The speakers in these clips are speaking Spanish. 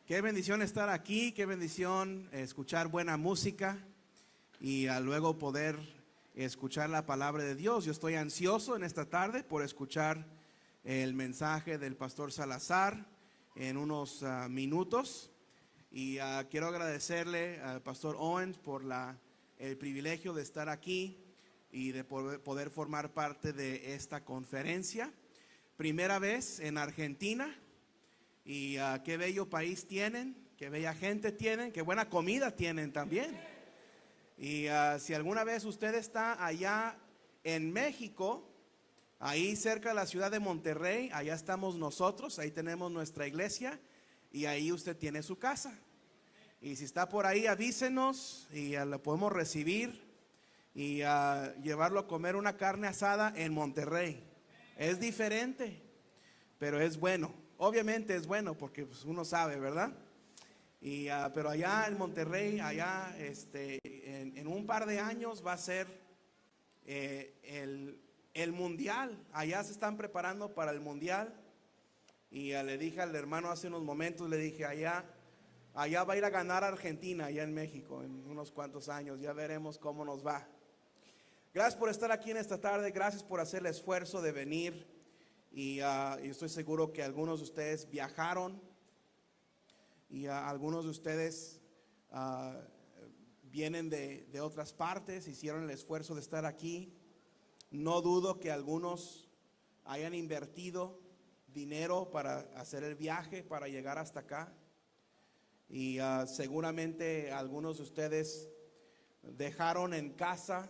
Qué bendición estar aquí, qué bendición escuchar buena música y luego poder escuchar la palabra de Dios. Yo estoy ansioso en esta tarde por escuchar el mensaje del pastor Salazar en unos minutos. Y quiero agradecerle al pastor Owens por el privilegio de estar aquí y de poder formar parte de esta conferencia. Primera vez en Argentina. Y qué bello país tienen, qué bella gente tienen, qué buena comida tienen también. Y si alguna vez usted está allá en México, ahí cerca de la ciudad de Monterrey, allá estamos nosotros, ahí tenemos nuestra iglesia y ahí usted tiene su casa. Y si está por ahí, avísenos y lo podemos recibir y llevarlo a comer una carne asada en Monterrey. Es diferente, pero es bueno. Obviamente es bueno porque pues, uno sabe, ¿verdad? Pero allá en Monterrey, allá en un par de años va a ser el mundial. Allá se están preparando para el mundial. Y le dije al hermano hace unos momentos, le dije, allá va a ir a ganar Argentina, allá en México, en unos cuantos años. Ya veremos cómo nos va. Gracias por estar aquí en esta tarde. Gracias por hacer el esfuerzo de venir. Y estoy seguro que algunos de ustedes viajaron y algunos de ustedes vienen de otras partes, hicieron el esfuerzo de estar aquí. No dudo que algunos hayan invertido dinero para hacer el viaje, para llegar hasta acá. Y seguramente algunos de ustedes dejaron en casa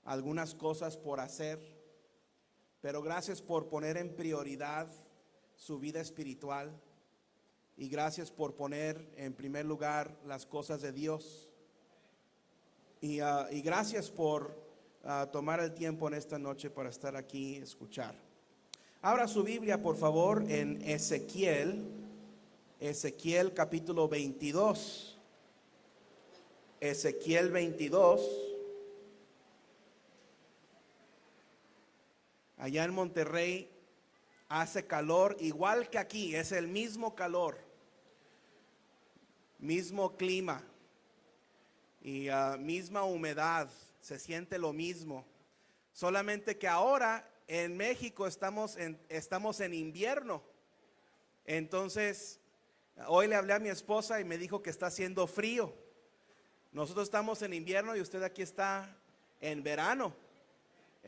algunas cosas por hacer. Pero gracias por poner en prioridad su vida espiritual y gracias por poner en primer lugar las cosas de Dios. Y gracias por tomar el tiempo en esta noche para estar aquí y escuchar. Abra su Biblia, por favor, en Ezequiel capítulo 22. Ezequiel 22. Allá en Monterrey hace calor igual que aquí, es el mismo calor, mismo clima y misma humedad, se siente lo mismo. Solamente que ahora en México estamos en invierno. Entonces, hoy le hablé a mi esposa y me dijo que está haciendo frío. Nosotros estamos en invierno y usted aquí está en verano.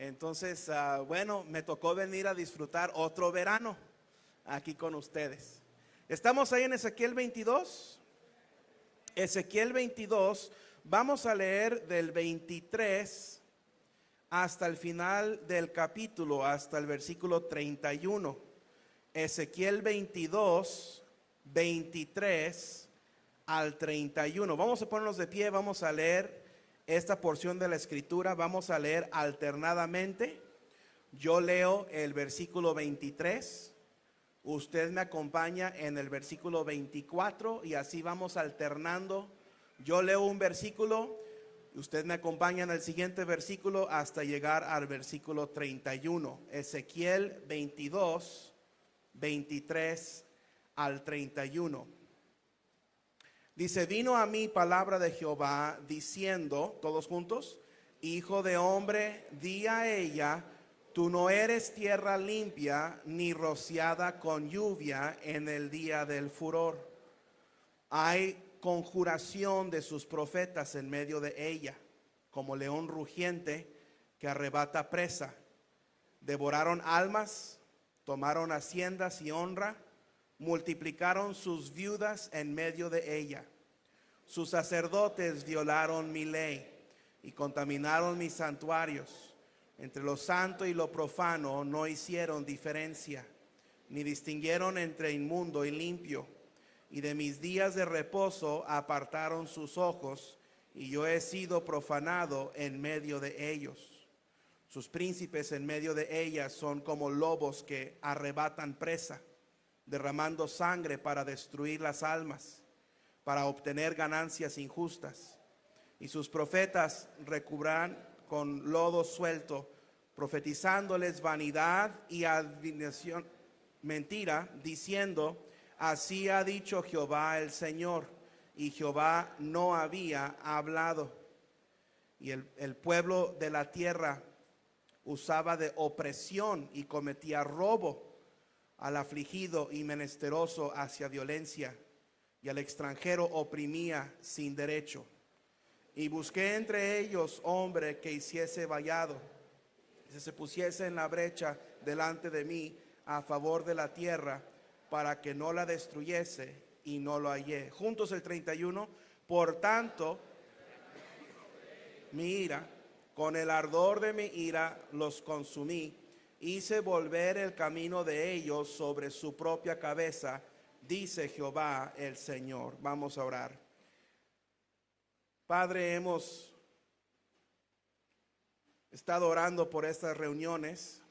Entonces, bueno, me tocó venir a disfrutar otro verano aquí con ustedes. Estamos ahí en Ezequiel 22. Ezequiel 22, vamos a leer del 23 hasta el final del capítulo, hasta el versículo 31. Ezequiel 22, 23 al 31. Vamos a ponernos de pie, vamos a leer esta porción de la escritura. Vamos a leer alternadamente. Yo leo el versículo 23, usted me acompaña en el versículo 24 y así vamos alternando. Yo leo un versículo, usted me acompaña en el siguiente versículo hasta llegar al versículo 31. Ezequiel 22, 23 al 31. Dice: vino a mí palabra de Jehová diciendo, todos juntos: hijo de hombre, di a ella, tú no eres tierra limpia ni rociada con lluvia en el día del furor. Hay conjuración de sus profetas en medio de ella, como león rugiente que arrebata presa. Devoraron almas, tomaron haciendas y honra, multiplicaron sus viudas en medio de ella. Sus sacerdotes violaron mi ley y contaminaron mis santuarios. Entre lo santo y lo profano no hicieron diferencia, ni distinguieron entre inmundo y limpio. Y de mis días de reposo apartaron sus ojos, y yo he sido profanado en medio de ellos. Sus príncipes en medio de ellas son como lobos que arrebatan presa, derramando sangre para destruir las almas, para obtener ganancias injustas. Y sus profetas recubran con lodo suelto, profetizándoles vanidad y adivinación, mentira, diciendo: Así ha dicho Jehová el Señor. Y Jehová no había hablado. Y el pueblo de la tierra usaba de opresión y cometía robo al afligido y menesteroso hacia violencia, y al extranjero oprimía sin derecho. Y busqué entre ellos hombre que hiciese vallado, que se pusiese en la brecha delante de mí a favor de la tierra, para que no la destruyese, y no lo hallé. Juntos el 31. Por tanto, mi ira, con el ardor de mi ira los consumí, hice volver el camino de ellos sobre su propia cabeza, dice Jehová el Señor. Vamos a orar. Padre, hemos estado orando por estas reuniones.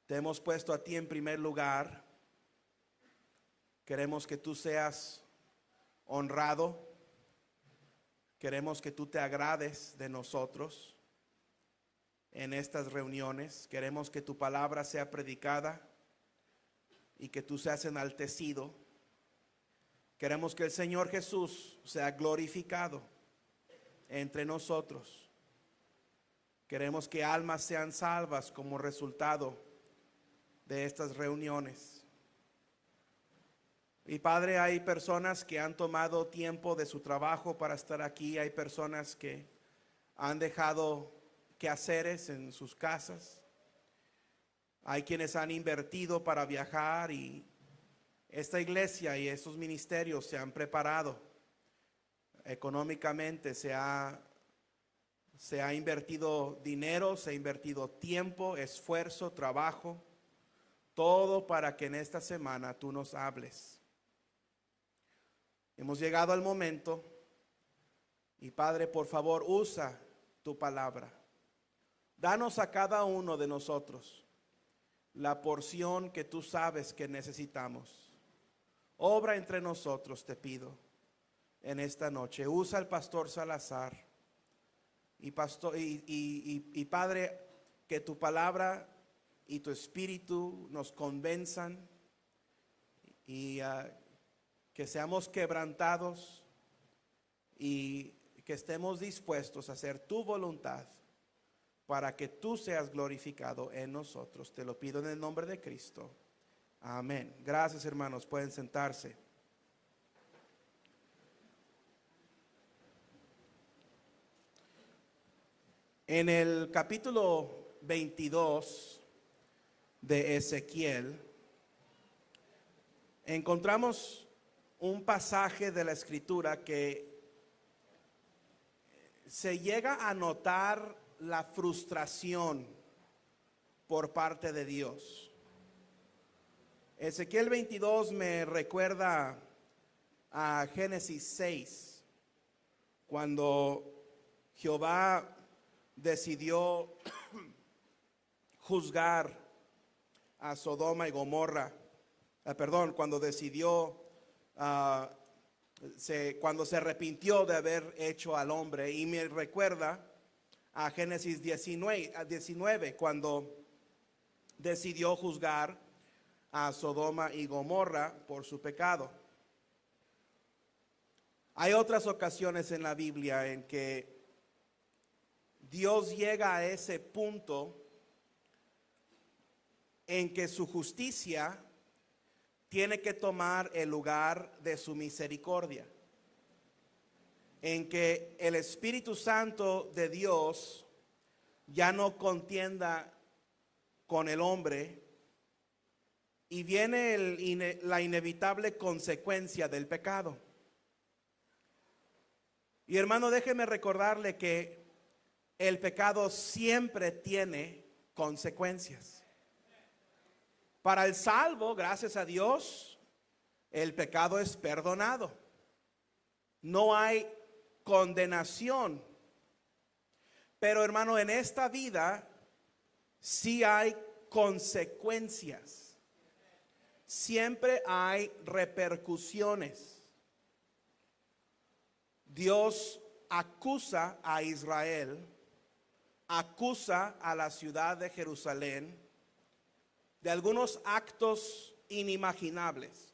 Te hemos puesto a ti en primer lugar. Queremos que tú seas honrado. Queremos que tú te agrades de nosotros en estas reuniones. Queremos que tu palabra sea predicada y que tú seas enaltecido. Queremos que el Señor Jesús sea glorificado entre nosotros. Queremos que almas sean salvas como resultado de estas reuniones. Y Padre, hay personas que han tomado tiempo de su trabajo para estar aquí. Hay personas que han dejado quehaceres en sus casas. Hay quienes han invertido para viajar, y esta iglesia y estos ministerios se han preparado económicamente. Se ha invertido dinero, se ha invertido tiempo, esfuerzo, trabajo, todo para que en esta semana tú nos hables. Hemos llegado al momento, y Padre, por favor, usa tu palabra. Danos a cada uno de nosotros la porción que tú sabes que necesitamos. Obra entre nosotros, te pido, en esta noche. Usa al pastor Salazar. Y Padre, que tu palabra y tu espíritu nos convenzan, y que seamos quebrantados y que estemos dispuestos a hacer tu voluntad para que tú seas glorificado en nosotros. Te lo pido en el nombre de Cristo. Amén. Gracias, hermanos. Pueden sentarse. En el capítulo 22 de Ezequiel encontramos un pasaje de la Escritura que se llega a notar la frustración por parte de Dios. Ezequiel 22 me recuerda a Génesis 6, cuando Jehová decidió juzgar a Sodoma y Gomorra. Cuando decidió, cuando se arrepintió de haber hecho al hombre. Y me recuerda a Génesis 19, cuando decidió juzgar a Sodoma y Gomorra por su pecado. Hay otras ocasiones en la Biblia en que Dios llega a ese punto en que su justicia tiene que tomar el lugar de su misericordia, en que el Espíritu Santo de Dios ya no contienda con el hombre, y viene la inevitable consecuencia del pecado. Y hermano, déjeme recordarle que el pecado siempre tiene consecuencias. Para el salvo, gracias a Dios, el pecado es perdonado. No hay condenación. Pero hermano, en esta vida sí hay consecuencias. Siempre hay repercusiones. Dios acusa a Israel, acusa a la ciudad de Jerusalén de algunos actos inimaginables.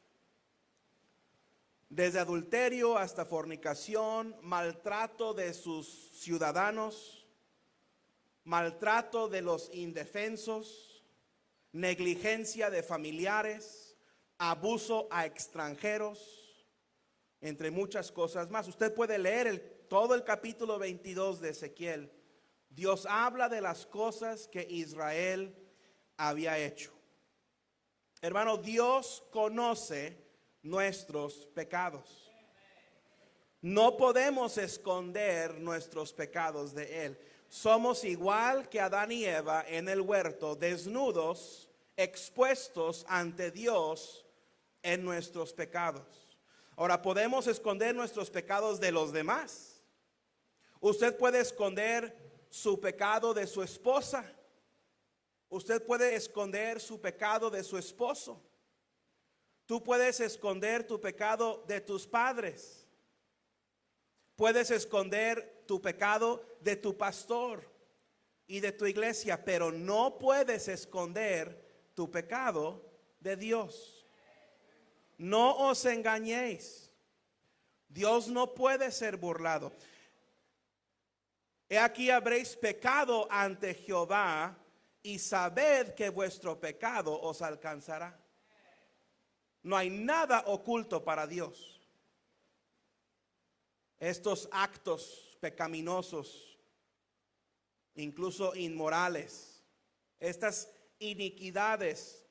Desde adulterio hasta fornicación, maltrato de sus ciudadanos, maltrato de los indefensos, negligencia de familiares, abuso a extranjeros, entre muchas cosas más. Usted puede leer todo el capítulo 22 de Ezequiel. Dios habla de las cosas que Israel había hecho. Hermano, Dios conoce nuestros pecados. No podemos esconder nuestros pecados de Él. Somos igual que Adán y Eva en el huerto, desnudos, expuestos ante Dios en nuestros pecados. Ahora, podemos esconder nuestros pecados de los demás. Usted puede esconder su pecado de su esposa. Usted puede esconder su pecado de su esposo. Tú puedes esconder tu pecado de tus padres. Puedes esconder tu pecado de tu pastor y de tu iglesia, pero no puedes esconder tu pecado de Dios. No os engañéis. Dios no puede ser burlado. He aquí habréis pecado ante Jehová y sabed que vuestro pecado os alcanzará. No hay nada oculto para Dios. Estos actos pecaminosos, incluso inmorales, estas iniquidades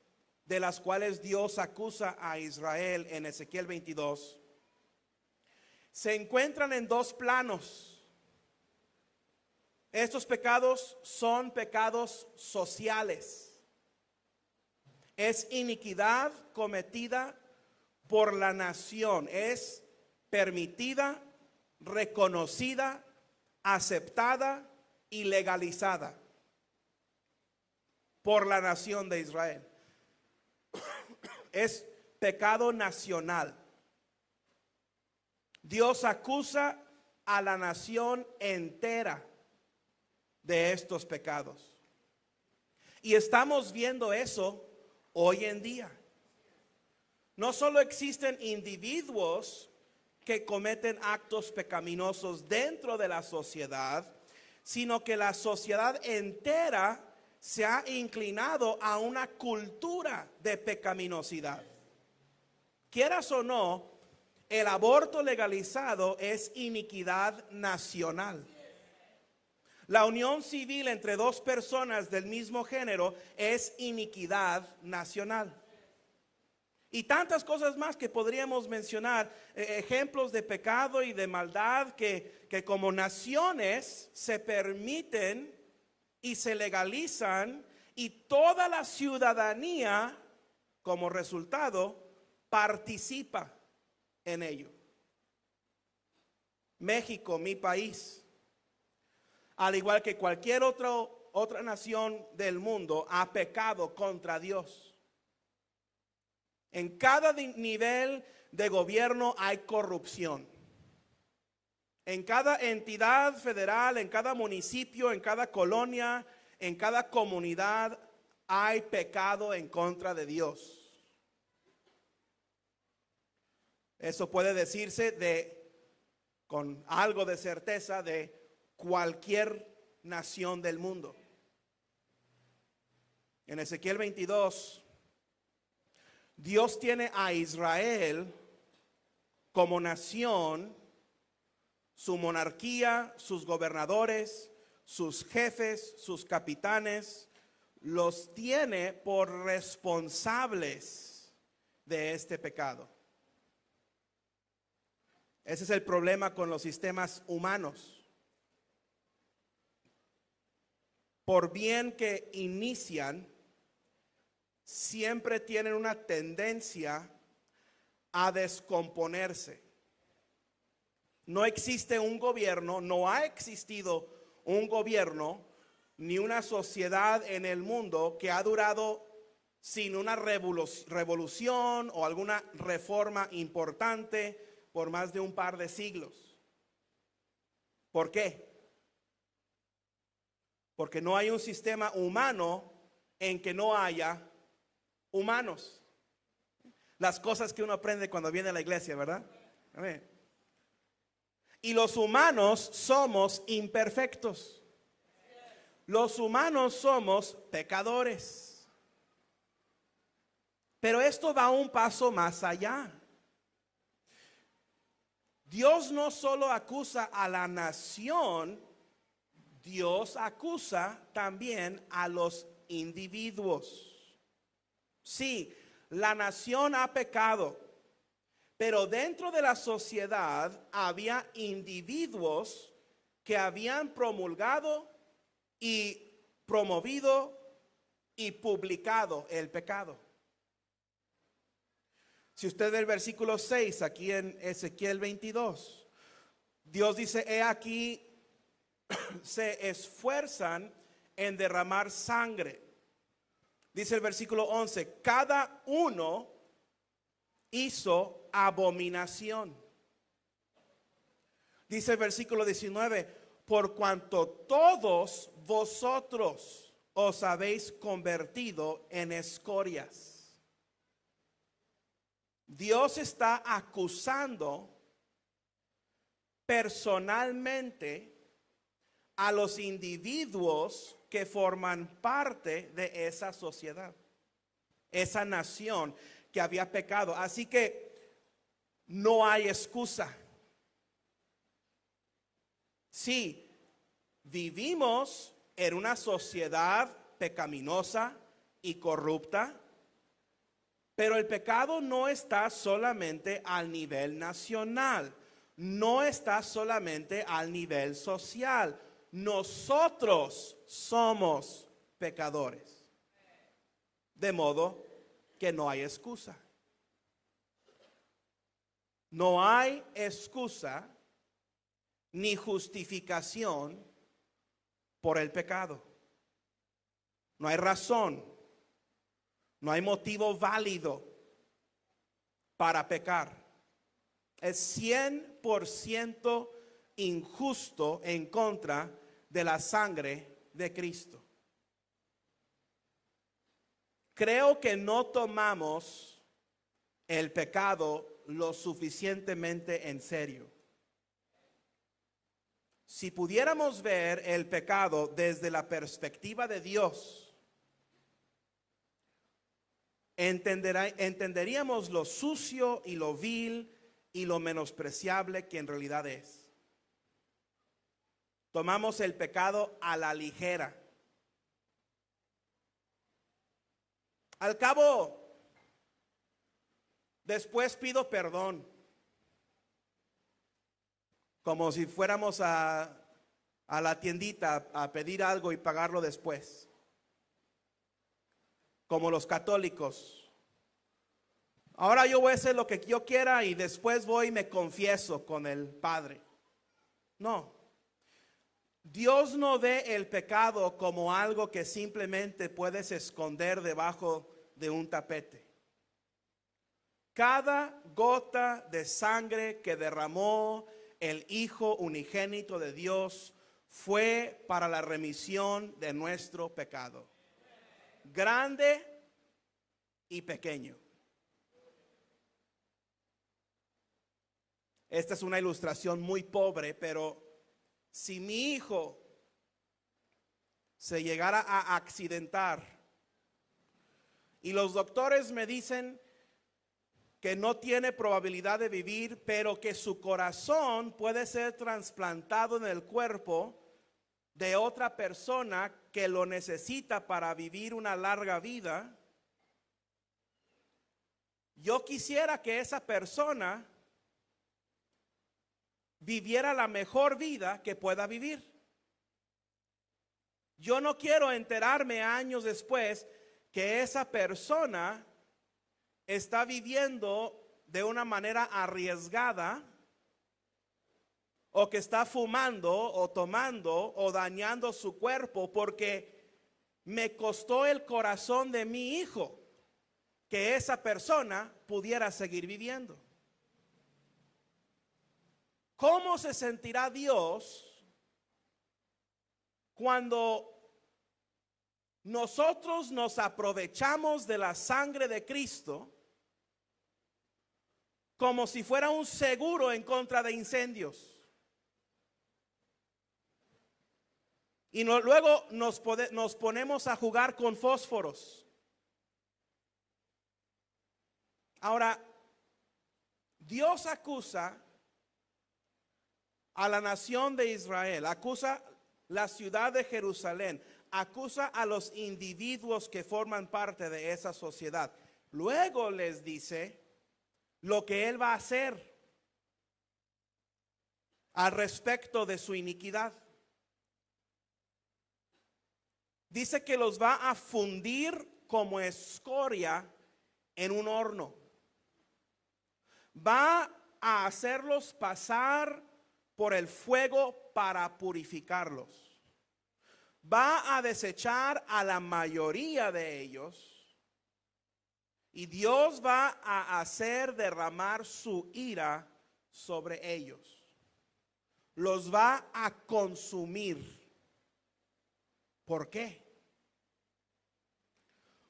de las cuales Dios acusa a Israel en Ezequiel 22, se encuentran en dos planos. Estos pecados son pecados sociales. Es iniquidad cometida por la nación. Es permitida, reconocida, aceptada y legalizada por la nación de Israel. Es pecado nacional. Dios acusa a la nación entera de estos pecados. Y estamos viendo eso hoy en día. No solo existen individuos que cometen actos pecaminosos dentro de la sociedad, sino que la sociedad entera se ha inclinado a una cultura de pecaminosidad. Quieras o no, el aborto legalizado es iniquidad nacional. La unión civil entre dos personas del mismo género es iniquidad nacional. Y tantas cosas más que podríamos mencionar, ejemplos de pecado y de maldad que como naciones se permiten y se legalizan, y toda la ciudadanía como resultado participa en ello. México, mi país, al igual que cualquier otra nación del mundo, ha pecado contra Dios. En cada nivel de gobierno hay corrupción. En cada entidad federal, en cada municipio, en cada colonia, en cada comunidad hay pecado en contra de Dios. Eso puede decirse con algo de certeza de cualquier nación del mundo. En Ezequiel 22, Dios tiene a Israel como nación, su monarquía, sus gobernadores, sus jefes, sus capitanes, los tiene por responsables de este pecado. Ese es el problema con los sistemas humanos. Por bien que inician, siempre tienen una tendencia a descomponerse. No existe un gobierno, no ha existido un gobierno ni una sociedad en el mundo que ha durado sin una revolución o alguna reforma importante por más de un par de siglos. ¿Por qué? Porque no hay un sistema humano en que no haya humanos. Las cosas que uno aprende cuando viene a la iglesia, ¿verdad? Amén. Y los humanos somos imperfectos. Los humanos somos pecadores. Pero esto va un paso más allá. Dios no solo acusa a la nación, Dios acusa también a los individuos. Sí, la nación ha pecado, pero dentro de la sociedad había individuos que habían promulgado y promovido y publicado el pecado. Si usted ve el versículo 6 aquí en Ezequiel 22, Dios dice: he aquí, se esfuerzan en derramar sangre. Dice el versículo 11: cada uno hizo abominación. Dice el versículo 19: por cuanto todos vosotros os habéis convertido en escorias. Dios está acusando personalmente a los individuos que forman parte de esa sociedad, esa nación que había pecado. Así que no hay excusa. Sí, vivimos en una sociedad pecaminosa y corrupta, pero el pecado no está solamente al nivel nacional, no está solamente al nivel social. Nosotros somos pecadores. De modo que no hay excusa. No hay excusa ni justificación por el pecado. No hay razón. No hay motivo válido para pecar. Es 100% injusto en contra de la sangre de Cristo. Creo que no tomamos el pecado lo suficientemente en serio. Si pudiéramos ver el pecado desde la perspectiva de Dios, entenderíamos lo sucio y lo vil y lo menospreciable que en realidad es. Tomamos el pecado a la ligera. Al cabo, después pido perdón, como si fuéramos a la tiendita a pedir algo y pagarlo después. Como los católicos. Ahora yo voy a hacer lo que yo quiera y después voy y me confieso con el Padre. No. Dios no ve el pecado como algo que simplemente puedes esconder debajo de un tapete. Cada gota de sangre que derramó el Hijo unigénito de Dios fue para la remisión de nuestro pecado. Grande y pequeño. Esta es una ilustración muy pobre, pero si mi hijo se llegara a accidentar y los doctores me dicen que no tiene probabilidad de vivir, pero que su corazón puede ser trasplantado en el cuerpo de otra persona que lo necesita para vivir una larga vida, yo quisiera que esa persona viviera la mejor vida que pueda vivir. Yo no quiero enterarme años después que esa persona está viviendo de una manera arriesgada, o que está fumando o tomando o dañando su cuerpo, porque me costó el corazón de mi hijo que esa persona pudiera seguir viviendo. ¿Cómo se sentirá Dios cuando nosotros nos aprovechamos de la sangre de Cristo como si fuera un seguro en contra de incendios. Y luego nos ponemos a jugar con fósforos. Ahora, Dios acusa a la nación de Israel, acusa la ciudad de Jerusalén, acusa a los individuos que forman parte de esa sociedad. Luego les dice lo que Él va a hacer al respecto de su iniquidad. Dice que los va a fundir como escoria en un horno. Va a hacerlos pasar por el fuego para purificarlos. Va a desechar a la mayoría de ellos. Y Dios va a hacer derramar su ira sobre ellos. Los va a consumir. ¿Por qué?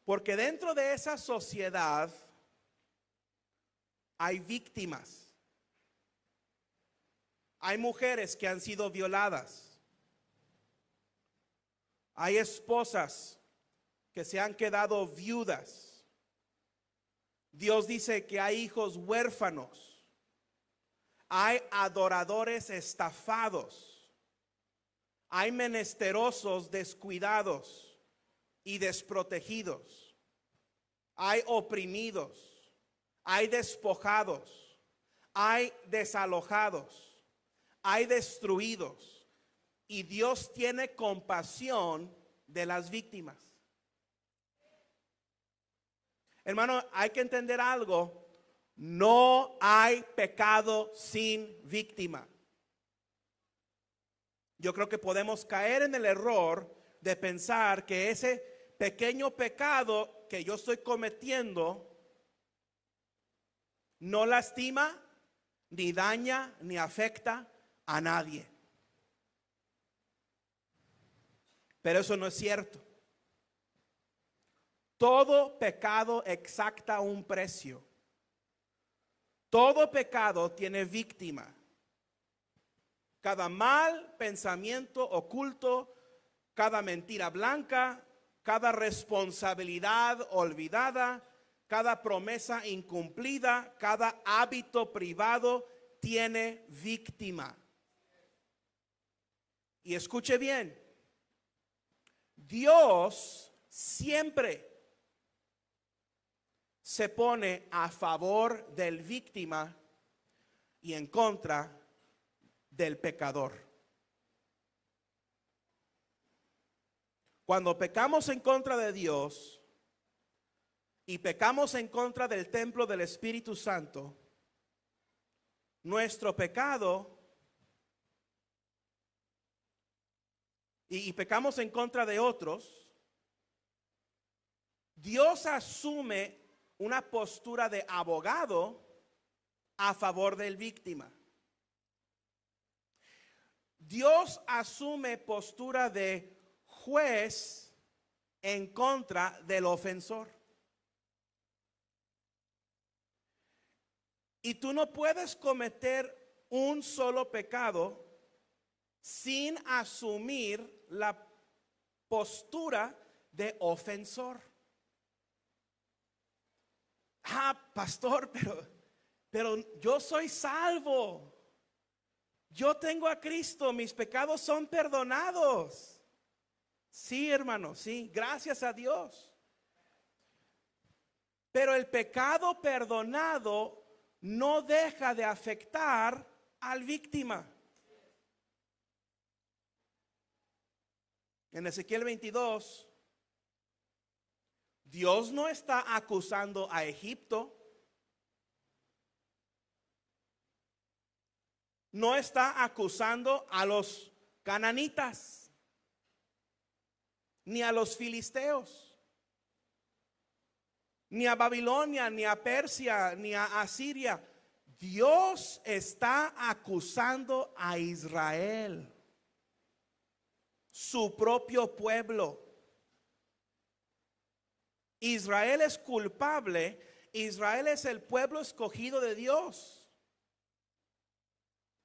Porque dentro de esa sociedad hay víctimas. Hay mujeres que han sido violadas. Hay esposas que se han quedado viudas. Dios dice que hay hijos huérfanos. Hay adoradores estafados. Hay menesterosos descuidados y desprotegidos. Hay oprimidos. Hay despojados. Hay desalojados. Hay destruidos. Y Dios tiene compasión de las víctimas. Hermano, hay que entender algo. No hay pecado sin víctima. Yo creo que podemos caer en el error de pensar que ese pequeño pecado que yo estoy cometiendo no lastima, ni daña, ni afecta a nadie. Pero eso no es cierto. Todo pecado exacta un precio. Todo pecado tiene víctima. Cada mal pensamiento oculto, cada mentira blanca, cada responsabilidad olvidada, cada promesa incumplida, cada hábito privado tiene víctima. Y escuche bien, Dios siempre se pone a favor del víctima y en contra del pecador. Cuando pecamos en contra de Dios y pecamos en contra del templo del Espíritu Santo, nuestro pecado y pecamos en contra de otros, Dios asume una postura de abogado a favor del víctima. Dios asume postura de juez en contra del ofensor. Y tú no puedes cometer un solo pecado sin asumir la postura de ofensor. Pastor, pero yo soy salvo. Yo tengo a Cristo, mis pecados son perdonados. Sí, hermano, sí, gracias a Dios. Pero el pecado perdonado no deja de afectar al víctima. En Ezequiel 22, Dios no está acusando a Egipto. No está acusando a los cananitas, ni a los filisteos, ni a Babilonia, ni a Persia, ni a Asiria. Dios está acusando a Israel, su propio pueblo. Israel es culpable Israel es el pueblo escogido de Dios,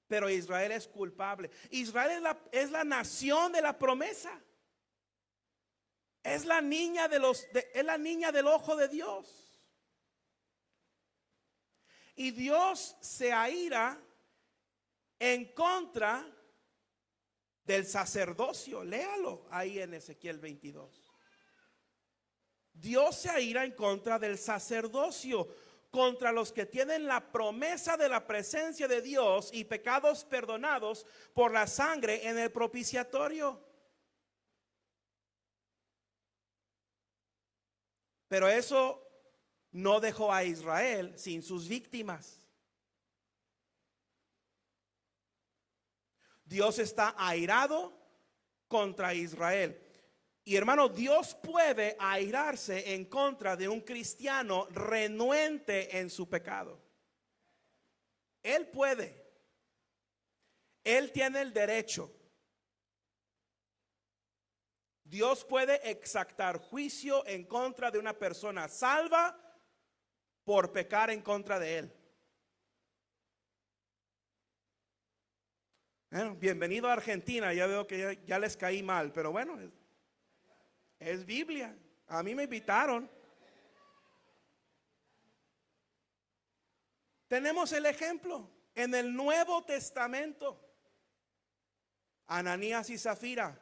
pero Israel es culpable. Israel es la nación de la promesa. Es la niña es la niña del ojo de Dios. Y Dios se aira en contra del sacerdocio. Léalo ahí en Ezequiel 22. Dios se aira en contra del sacerdocio, contra los que tienen la promesa de la presencia de Dios y pecados perdonados por la sangre en el propiciatorio. Pero eso no dejó a Israel sin sus víctimas. Dios está airado contra Israel. Y hermano, Dios puede airarse en contra de un cristiano renuente en su pecado. Él puede. Él tiene el derecho. Dios puede exactar juicio en contra de una persona salva por pecar en contra de él. Bueno, bienvenido a Argentina. Ya veo que ya les caí mal, pero bueno, es Biblia. A mí me invitaron. Tenemos el ejemplo en el Nuevo Testamento. Ananías y Zafira,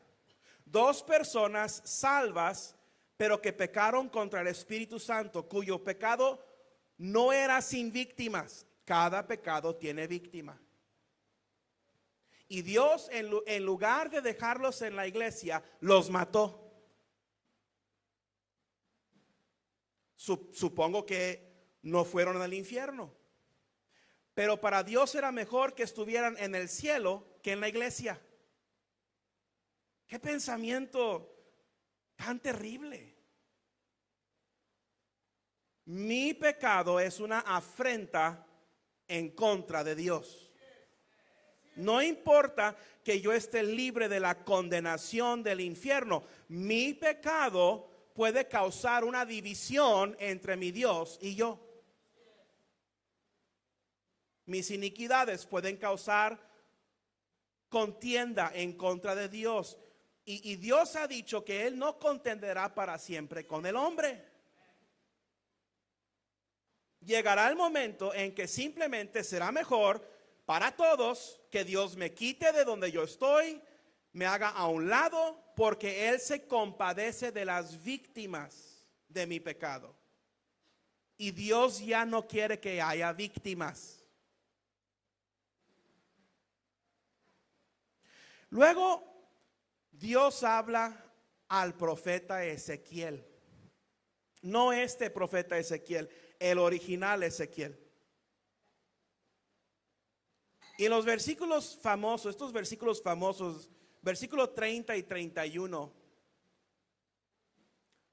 dos personas salvas, pero que pecaron contra el Espíritu Santo, cuyo pecado no era sin víctimas. Cada pecado tiene víctima. Y Dios, en lugar de dejarlos en la iglesia, los mató. Supongo que no fueron al infierno. Pero para Dios era mejor que estuvieran en el cielo que en la iglesia. Qué pensamiento tan terrible. Mi pecado es una afrenta en contra de Dios. No importa que yo esté libre de la condenación del infierno. Mi pecado puede causar una división entre mi Dios y yo. Mis iniquidades pueden causar contienda en contra de Dios. Y Dios ha dicho que Él no contenderá para siempre con el hombre. Llegará el momento en que simplemente será mejor para todos que Dios me quite de donde yo estoy, me haga a un lado, porque Él se compadece de las víctimas de mi pecado. Y Dios ya no quiere que haya víctimas. Luego, Dios habla al profeta Ezequiel. No este profeta Ezequiel, el original Ezequiel. Y en los versículos famosos, estos versículos famosos, versículo 30 y 31,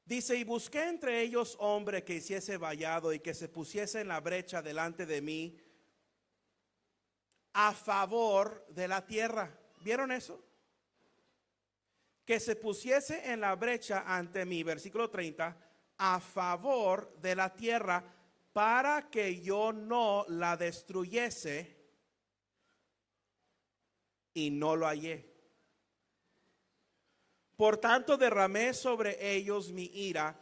dice: y busqué entre ellos hombre que hiciese vallado y que se pusiese en la brecha delante de mí a favor de la tierra. ¿Vieron eso? Que se pusiese en la brecha ante mí, versículo 30, a favor de la tierra, para que yo no la destruyese, y no lo hallé. Por tanto derramé sobre ellos mi ira,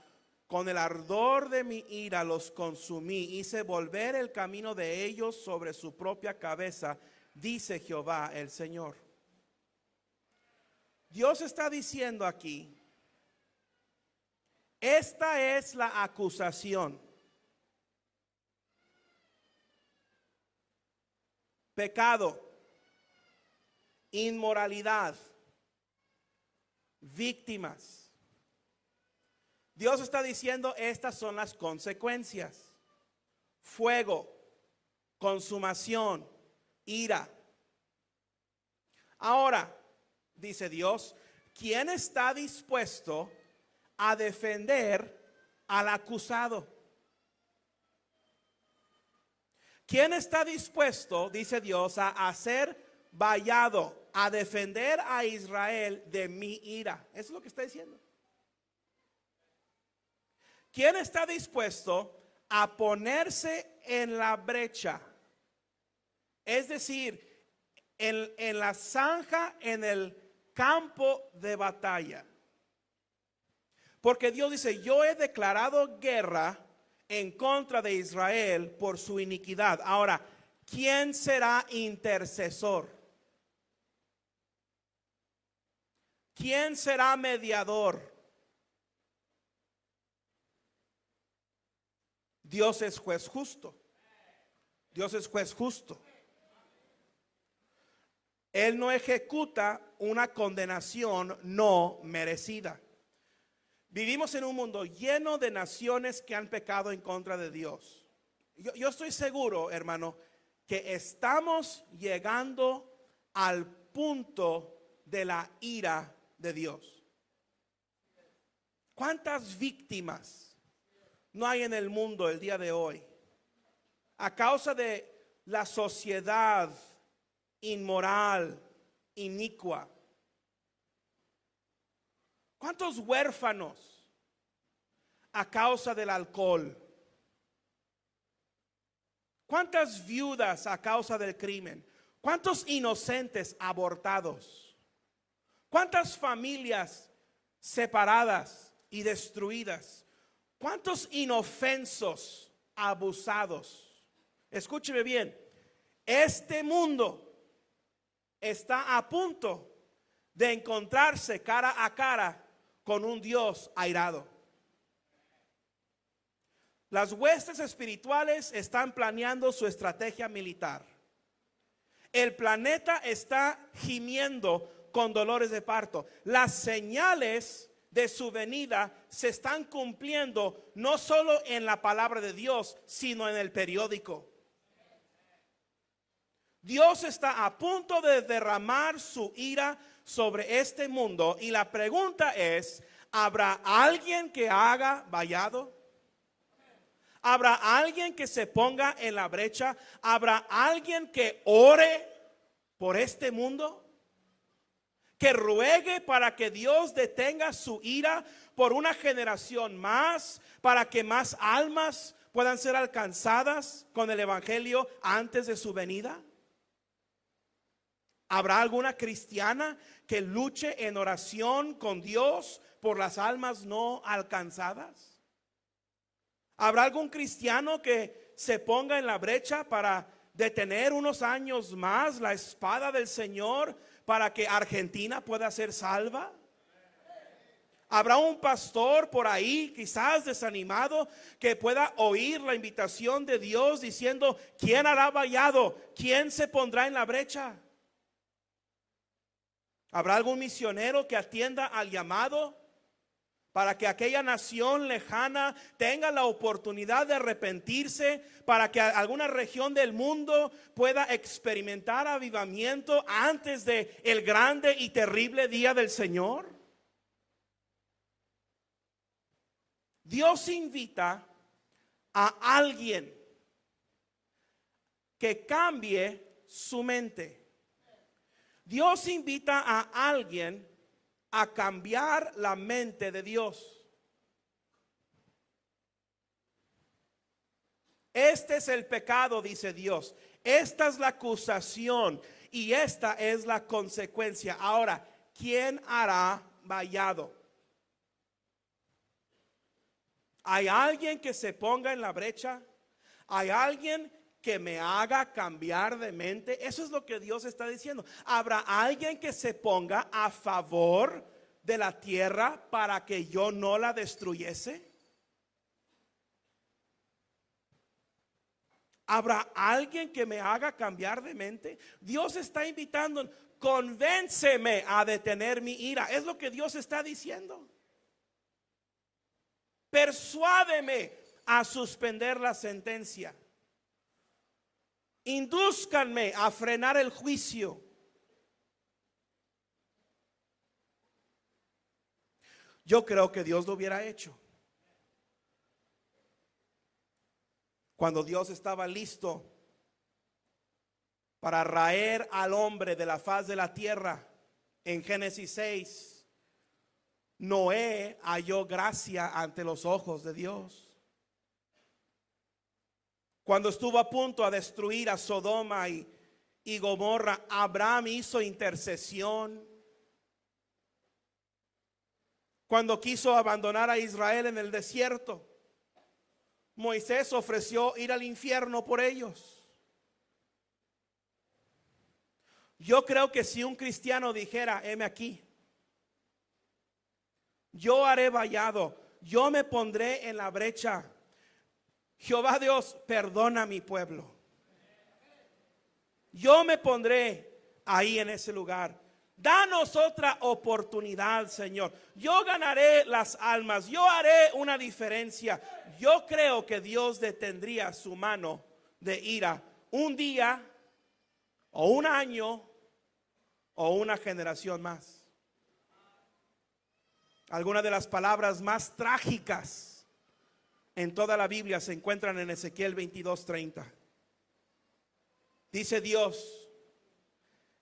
con el ardor de mi ira los consumí, hice volver el camino de ellos sobre su propia cabeza, dice Jehová el Señor. Dios está diciendo aquí, esta es la acusación. Pecado, inmoralidad, víctimas. Dios está diciendo, estas son las consecuencias: fuego, consumación, ira. Ahora, dice Dios, ¿quién está dispuesto a defender al acusado? ¿Quién está dispuesto, dice Dios, a ser vallado, a defender a Israel de mi ira? Eso es lo que está diciendo. ¿Quién está dispuesto a ponerse en la brecha. Es decir, en la zanja, en el campo de batalla. Porque Dios dice, yo he declarado guerra en contra de Israel por su iniquidad. Ahora, ¿quién será intercesor? ¿Quién será mediador? Dios es juez justo. Dios es juez justo. Él no ejecuta una condenación no merecida. Vivimos en un mundo lleno de naciones que han pecado en contra de Dios. Yo estoy seguro, hermano, que estamos llegando al punto de la ira de Dios. ¿Cuántas víctimas no hay en el mundo el día de hoy a causa de la sociedad inmoral, inicua? ¿Cuántos huérfanos a causa del alcohol? ¿Cuántas viudas a causa del crimen? ¿Cuántos inocentes abortados? ¿Cuántas familias separadas y destruidas? ¿Cuántos inofensos abusados? Escúcheme bien, este mundo está a punto de encontrarse cara a cara con un Dios airado. Las huestes espirituales están planeando su estrategia militar. El planeta está gimiendo con dolores de parto. Las señales de su venida se están cumpliendo no solo en la palabra de Dios, sino en el periódico. Dios está a punto de derramar su ira sobre este mundo y la pregunta es, ¿habrá alguien que haga vallado? ¿Habrá alguien que se ponga en la brecha? ¿Habrá alguien que ore por este mundo? Que ruegue para que Dios detenga su ira por una generación más, para que más almas puedan ser alcanzadas con el evangelio antes de su venida. ¿Habrá alguna cristiana que luche en oración con Dios por las almas no alcanzadas? ¿Habrá algún cristiano que se ponga en la brecha para detener unos años más la espada del Señor para que Argentina pueda ser salva? ¿Habrá un pastor por ahí, quizás desanimado, que pueda oír la invitación de Dios diciendo, ¿quién hará vallado? ¿Quién se pondrá en la brecha? ¿Habrá algún misionero que atienda al llamado para que aquella nación lejana tenga la oportunidad de arrepentirse, para que alguna región del mundo pueda experimentar avivamiento antes de el grande y terrible día del Señor? Dios invita a alguien que cambie su mente. Dios invita a alguien a cambiar la mente de Dios. Este es el pecado, dice Dios. Esta es la acusación y esta es la consecuencia. Ahora, ¿quién hará vallado? ¿Hay alguien que se ponga en la brecha? ¿Hay alguien que me haga cambiar de mente? Eso es lo que Dios está diciendo. ¿Habrá alguien que se ponga a favor de la tierra para que yo no la destruyese? ¿Habrá alguien que me haga cambiar de mente? Dios está invitando, convénceme a detener mi ira. Es lo que Dios está diciendo. Persuádeme a suspender la sentencia. Indúzcanme a frenar el juicio. Yo creo que Dios lo hubiera hecho. Cuando Dios estaba listo para raer al hombre de la faz de la tierra, en Génesis 6, Noé halló gracia ante los ojos de Dios. Cuando estuvo a punto a destruir a Sodoma y Gomorra, Abraham hizo intercesión. Cuando quiso abandonar a Israel en el desierto, Moisés ofreció ir al infierno por ellos. Yo creo que si un cristiano dijera, heme aquí, yo haré vallado, yo me pondré en la brecha, Jehová Dios, perdona a mi pueblo, yo me pondré ahí en ese lugar. Danos otra oportunidad, Señor. Yo ganaré las almas, yo haré una diferencia. Yo creo que Dios detendría su mano de ira un día o un año o una generación más. Algunas de las palabras más trágicas en toda la Biblia se encuentran en Ezequiel 22:30. Dice Dios,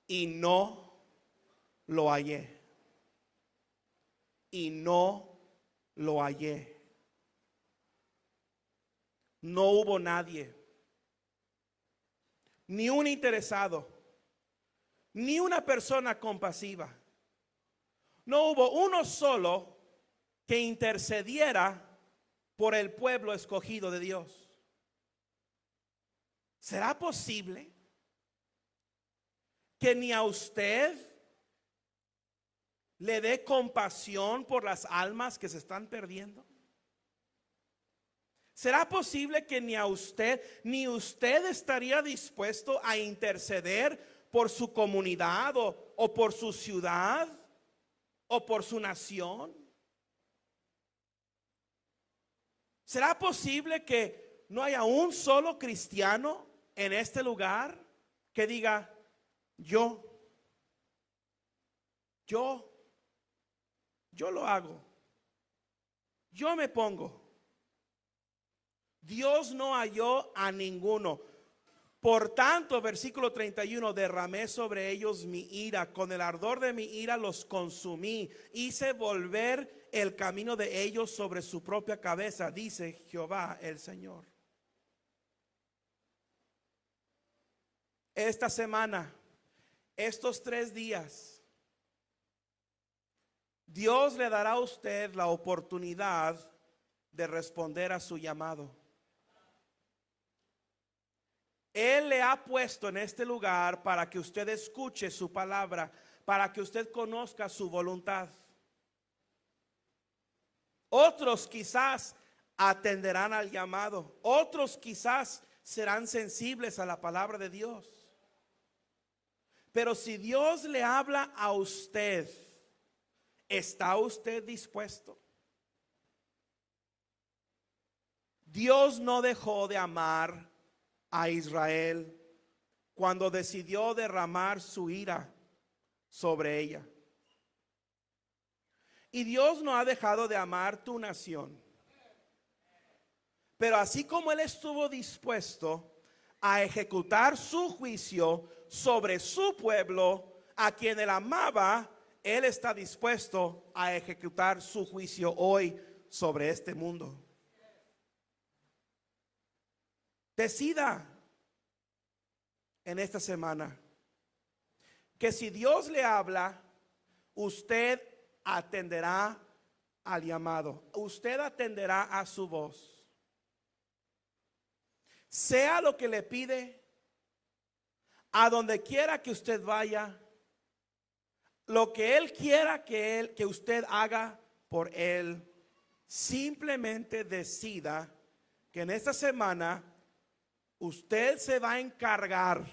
y no lo hallé. Y no lo hallé. No hubo nadie, ni un interesado, ni una persona compasiva. No hubo uno solo que intercediera por el pueblo escogido de Dios. ¿Será posible que ni a usted le dé compasión por las almas que se están perdiendo? ¿Será posible que ni usted estaría dispuesto a interceder por su comunidad o por su ciudad o por su nación? ¿Será posible que no haya un solo cristiano en este lugar que diga, yo lo hago, yo me pongo? Dios no halló a ninguno. Por tanto, versículo 31, derramé sobre ellos mi ira, con el ardor de mi ira los consumí, hice volver el camino de ellos sobre su propia cabeza, dice Jehová el Señor. Esta semana, estos 3 días, Dios le dará a usted la oportunidad de responder a su llamado. Él le ha puesto en este lugar para que usted escuche su palabra, para que usted conozca su voluntad. Otros quizás atenderán al llamado, otros quizás serán sensibles a la palabra de Dios. Pero si Dios le habla a usted, ¿está usted dispuesto? Dios no dejó de amar a Israel cuando decidió derramar su ira sobre ella. Y Dios no ha dejado de amar tu nación. Pero así como Él estuvo dispuesto a ejecutar su juicio sobre su pueblo, a quien Él amaba, Él está dispuesto a ejecutar su juicio hoy sobre este mundo. Decida en esta semana que si Dios le habla, usted atenderá al llamado, usted atenderá a su voz. Sea lo que le pide, a donde quiera que usted vaya, lo que Él quiera que usted haga por Él, simplemente decida que en esta semana usted se va a encargar,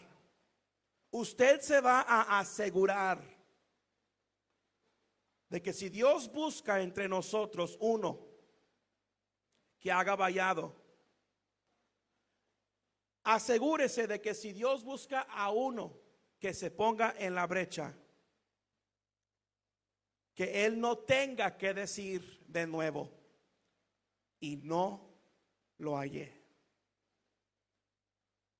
usted se va a asegurar de que si Dios busca entre nosotros uno que haga vallado, asegúrese de que si Dios busca a uno que se ponga en la brecha, que Él no tenga que decir de nuevo, y no lo hallé.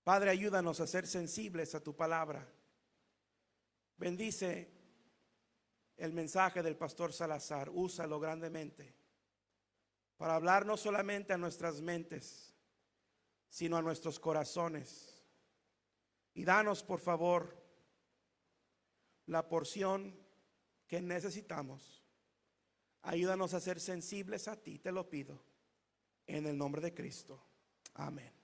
Padre, ayúdanos a ser sensibles a tu palabra. Bendice el mensaje del pastor Salazar, úsalo grandemente para hablar no solamente a nuestras mentes, sino a nuestros corazones. Y danos, por favor, la porción que necesitamos. Ayúdanos a ser sensibles a ti, te lo pido, en el nombre de Cristo. Amén.